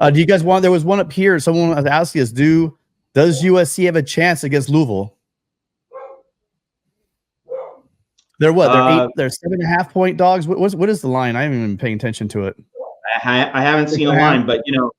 Do you guys want? There was one up here. Someone was asking us, does USC have a chance against Louisville? They're what? They're 7.5-point dogs. What is the line? I haven't even been paying attention to it. I haven't seen a line, but you know,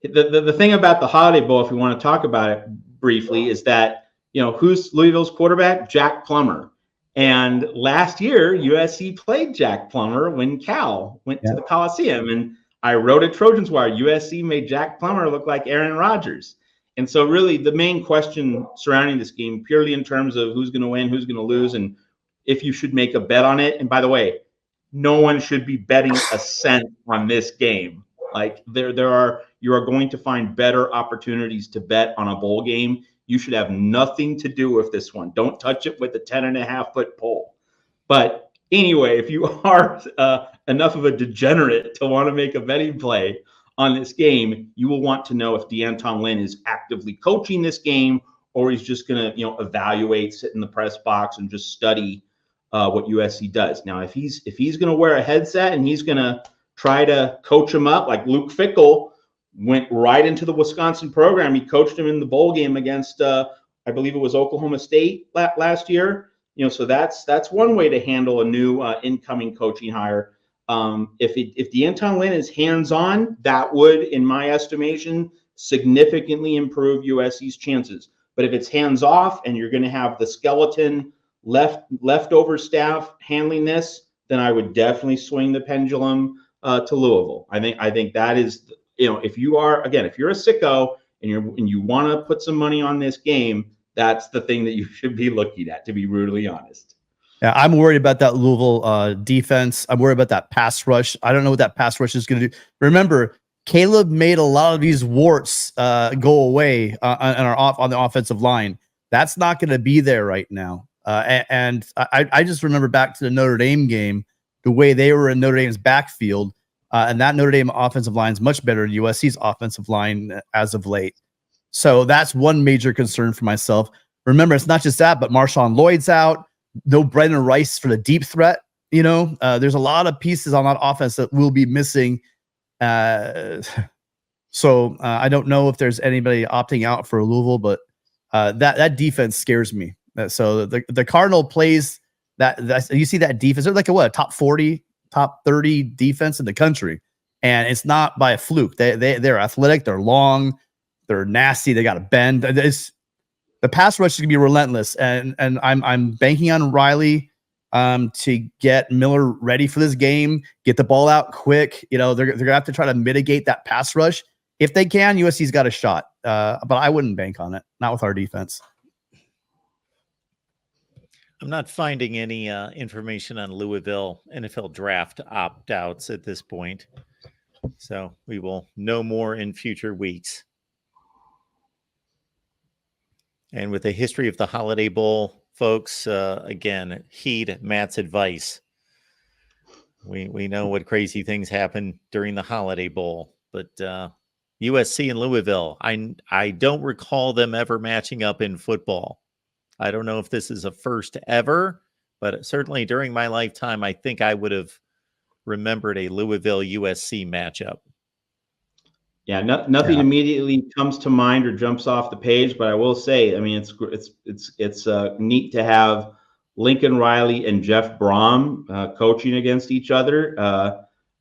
the thing about the Holiday Bowl, if we want to talk about it briefly, is that, you know, who's Louisville's quarterback? Jack Plummer. And last year, USC played Jack Plummer when Cal went to the Coliseum. And I wrote at Trojans Wire, USC made Jack Plummer look like Aaron Rodgers. And so really the main question surrounding this game, purely in terms of who's going to win, who's going to lose, and if you should make a bet on it. And by the way, no one should be betting a cent on this game. Like you are going to find better opportunities to bet on a bowl game. You should have nothing to do with this one. Don't touch it with a 10.5-foot pole. But anyway, if you are enough of a degenerate to want to make a betting play on this game, you will want to know if D'Anton Lynn is actively coaching this game, or he's just going to, you know, evaluate, sit in the press box, and just study what USC does. Now, if he's going to wear a headset and he's going to try to coach him up, like Luke Fickell went right into the Wisconsin program. He coached him in the bowl game against, I believe it was Oklahoma State last year. You know, so that's one way to handle a new incoming coaching hire. If D'Anton Lynn is hands-on, that would, in my estimation, significantly improve USC's chances. But if it's hands-off and you're going to have the skeleton leftover staff handling this, then I would definitely swing the pendulum to Louisville. I think that is, you know, if you're a sicko and you want to put some money on this game, that's the thing that you should be looking at, to be brutally honest. Yeah, I'm worried about that Louisville defense. I'm worried about that pass rush. I don't know what that pass rush is going to do. Remember, Caleb made a lot of these warts go away on the offensive line. That's not going to be there right now. And I just remember back to the Notre Dame game, the way they were in Notre Dame's backfield, and that Notre Dame offensive line is much better than USC's offensive line as of late. So that's one major concern for myself. Remember, it's not just that, but Marshawn Lloyd's out. No Brendan Rice for the deep threat. You know, there's a lot of pieces on that offense that will be missing. So I don't know if there's anybody opting out for Louisville, but that defense scares me. So the Cardinal plays that you see that defense. They're like a top 40, top 30 defense in the country, and it's not by a fluke. They're athletic, they're long, they're nasty, they got a bend. The pass rush is gonna be relentless, and I'm banking on Riley to get Miller ready for this game, get the ball out quick. You know, they're gonna have to try to mitigate that pass rush. If they can, USC's got a shot, but I wouldn't bank on it, not with our defense. I'm not finding any information on Louisville NFL draft opt-outs at this point, so we will know more in future weeks. And with the history of the Holiday Bowl, folks, again, heed Matt's advice. We know what crazy things happen during the Holiday Bowl, but USC and Louisville, I don't recall them ever matching up in football. I don't know if this is a first ever, but certainly during my lifetime, I think I would have remembered a Louisville USC matchup. Yeah, nothing immediately comes to mind or jumps off the page, but I will say, I mean, it's neat to have Lincoln Riley and Jeff Brom coaching against each other.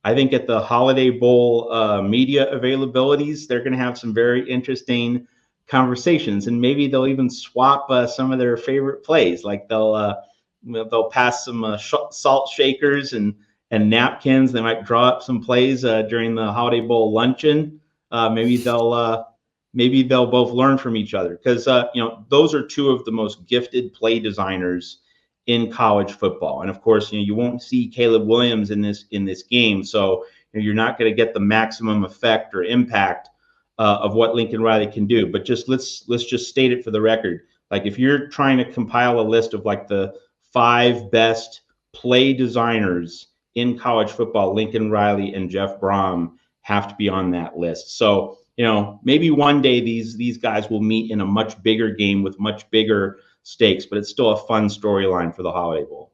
I think at the Holiday Bowl media availabilities, they're going to have some very interesting conversations, and maybe they'll even swap some of their favorite plays. Like they'll pass some salt shakers and napkins. They might draw up some plays during the Holiday Bowl luncheon. Maybe they'll both learn from each other, because you know, those are two of the most gifted play designers in college football. And of course, you know, you won't see Caleb Williams in this game, so you know, you're not going to get the maximum effect or impact of what Lincoln Riley can do. But just let's just state it for the record. Like, if you're trying to compile a list of like the 5 best play designers in college football, Lincoln Riley and Jeff Brom have to be on that list. So, you know, maybe one day these guys will meet in a much bigger game with much bigger stakes, but it's still a fun storyline for the Holiday Bowl.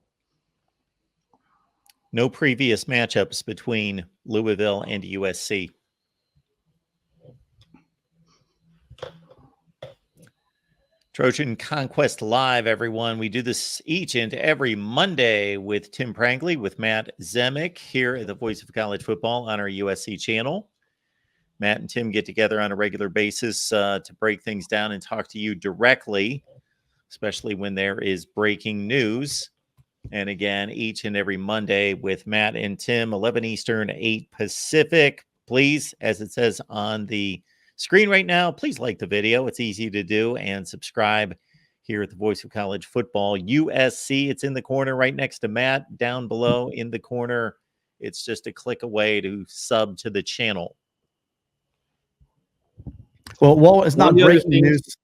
No previous matchups between Louisville and USC. Trojan Conquest Live, everyone. We do this each and every Monday with Tim Prangley, with Matt Zemek here at the Voice of College Football on our USC channel. Matt and Tim get together on a regular basis to break things down and talk to you directly, especially when there is breaking news. And again, each and every Monday with Matt and Tim, 11 Eastern, 8 Pacific. Please, as it says on the screen right now, please like the video. It's easy to do, and subscribe here at the Voice of College Football. USC, it's in the corner right next to Matt. Down below in the corner, it's just a click away to sub to the channel. Well, it's not breaking news.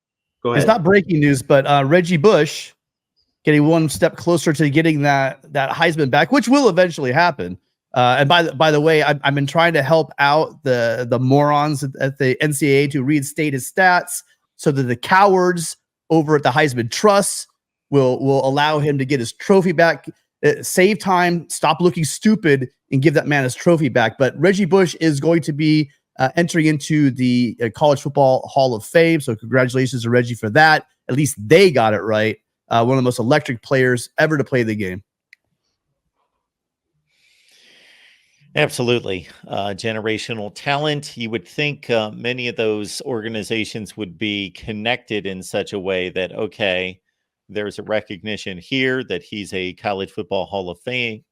Go ahead. It's not breaking news, but Reggie Bush getting one step closer to getting that Heisman back, which will eventually happen. And by the way, I've been trying to help out the morons at the NCAA to reinstate his stats so that the cowards over at the Heisman Trust will allow him to get his trophy back, save time, stop looking stupid, and give that man his trophy back. But Reggie Bush is going to be entering into the College Football Hall of Fame. So congratulations to Reggie for that. At least they got it right. One of the most electric players ever to play the game. Absolutely. Generational talent. You would think many of those organizations would be connected in such a way that, okay, there's a recognition here that he's a College Football Hall of Fame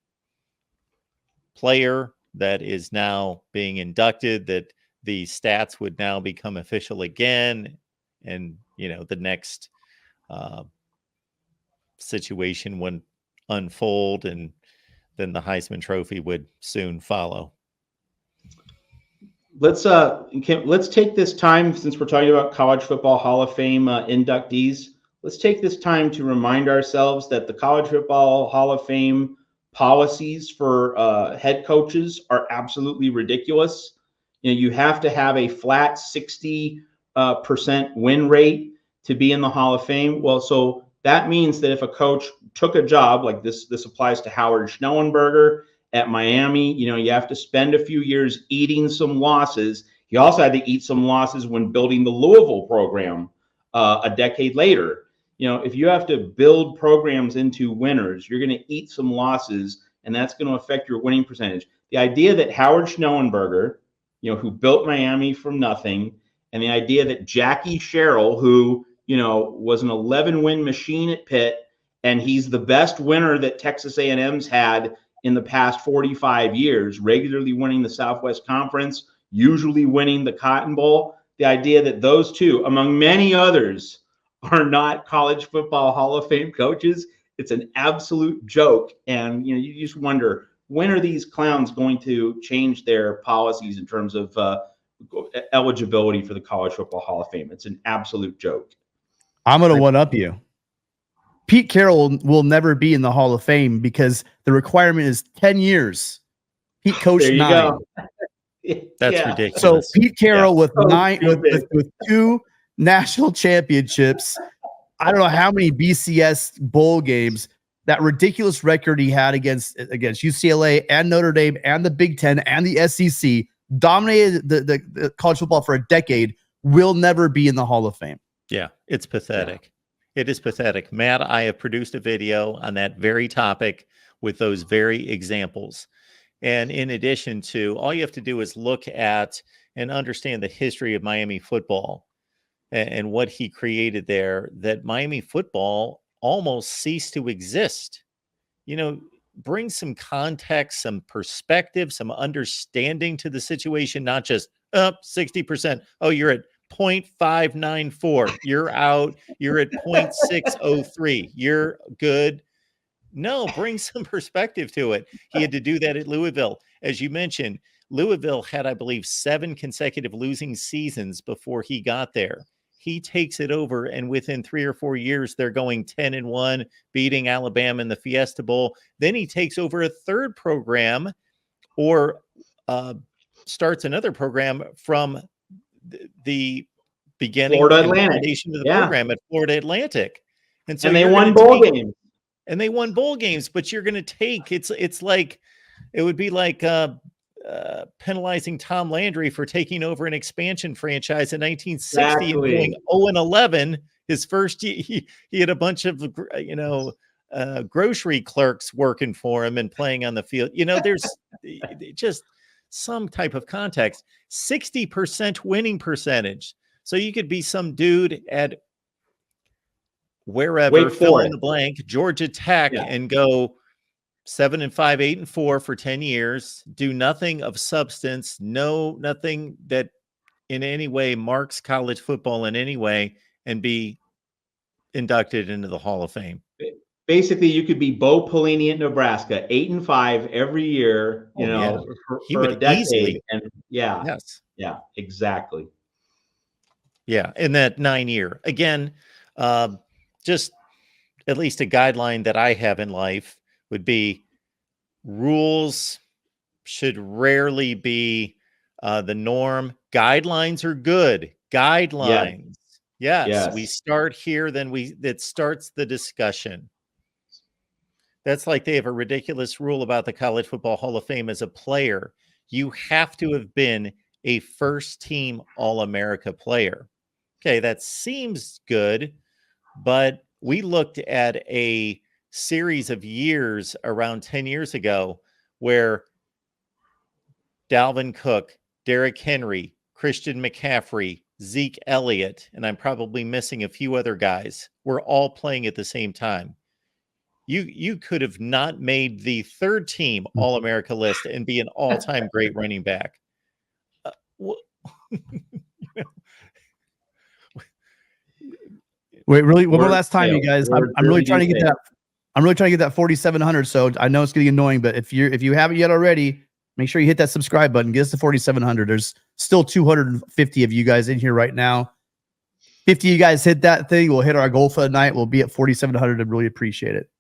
player that is now being inducted, that the stats would now become official again. And, you know, the next situation would unfold, and then the Heisman Trophy would soon follow. Let's take this time, since we're talking about College Football Hall of Fame inductees. Let's take this time to remind ourselves that the College Football Hall of Fame policies for head coaches are absolutely ridiculous. You know, you have to have a flat 60% win rate to be in the Hall of Fame. Well, so that means that if a coach took a job like this applies to Howard Schnellenberger at Miami, you know, you have to spend a few years eating some losses. He also had to eat some losses when building the Louisville program a decade later. You know, if you have to build programs into winners, you're going to eat some losses, and that's going to affect your winning percentage. The idea that Howard Schnellenberger, you know, who built Miami from nothing, and the idea that Jackie Sherrill, who, you know, was an 11-win machine at Pitt, and he's the best winner that Texas A&M's had in the past 45 years, regularly winning the Southwest Conference, usually winning the Cotton Bowl. The idea that those two, among many others, are not College Football Hall of Fame coaches, it's an absolute joke. And, you know, you just wonder, when are these clowns going to change their policies in terms of eligibility for the College Football Hall of Fame? It's an absolute joke. I'm going to one-up you. Pete Carroll will never be in the Hall of Fame because the requirement is 10 years. Pete coached 9. That's ridiculous. So Pete Carroll with So 9 with 2 national championships, I don't know how many BCS bowl games, that ridiculous record he had against UCLA and Notre Dame and the Big Ten and the SEC, dominated the college football for a decade, will never be in the Hall of Fame. Yeah, it's pathetic. It is pathetic. Matt, I have produced a video on that very topic with those very examples. And in addition to, all you have to do is look at and understand the history of Miami football and what he created there, that Miami football almost ceased to exist. You know, bring some context, some perspective, some understanding to the situation, not just up 60%. Oh, you're at 0.594. You're out. You're at 0.603. You're good. No, bring some perspective to it. He had to do that at Louisville. As you mentioned, Louisville had, I believe, 7 consecutive losing seasons before he got there. He takes it over, and within 3 or 4 years, they're going 10-1, beating Alabama in the Fiesta Bowl. Then he takes over a third program, or starts another program from the beginning Florida and Atlantic. foundation of the program at Florida Atlantic. And so they won bowl games. And they won bowl games, but you're going to take, it's like, it would be like penalizing Tom Landry for taking over an expansion franchise in 1960 and going 0-11 His first year, he had a bunch of, grocery clerks working for him and playing on the field. There's just some type of context. 60% winning percentage. So you could be some dude at wherever, fill in the blank, Georgia Tech, and go 7-5, 8-4 for 10 years, do nothing of substance, nothing that in any way marks college football in any way, and be inducted into the Hall of Fame. Basically, you could be Bo Pelini at Nebraska, 8-5 every year, for a decade. Easily. And yes. Yeah, exactly. Yeah. In that 9-year, again, just at least a guideline that I have in life would be rules should rarely be the norm. Guidelines are good. Guidelines. Yes. We start here, then that starts the discussion. That's like they have a ridiculous rule about the College Football Hall of Fame as a player. You have to have been a first team All-America player. Okay, that seems good, but we looked at a series of years around 10 years ago where Dalvin Cook, Derrick Henry, Christian McCaffrey, Zeke Elliott, and I'm probably missing a few other guys, were all playing at the same time. You could have not made the third team All-America list and be an all-time great running back. Wait, really? One more last time, you guys. I'm really trying to get that. I'm really trying to get that 4,700. So I know it's getting annoying, but if you haven't yet already, make sure you hit that subscribe button. Get us to 4,700. There's still 250 of you guys in here right now. 50 of you guys hit that thing. We'll hit our goal for the night. We'll be at 4,700. I really appreciate it.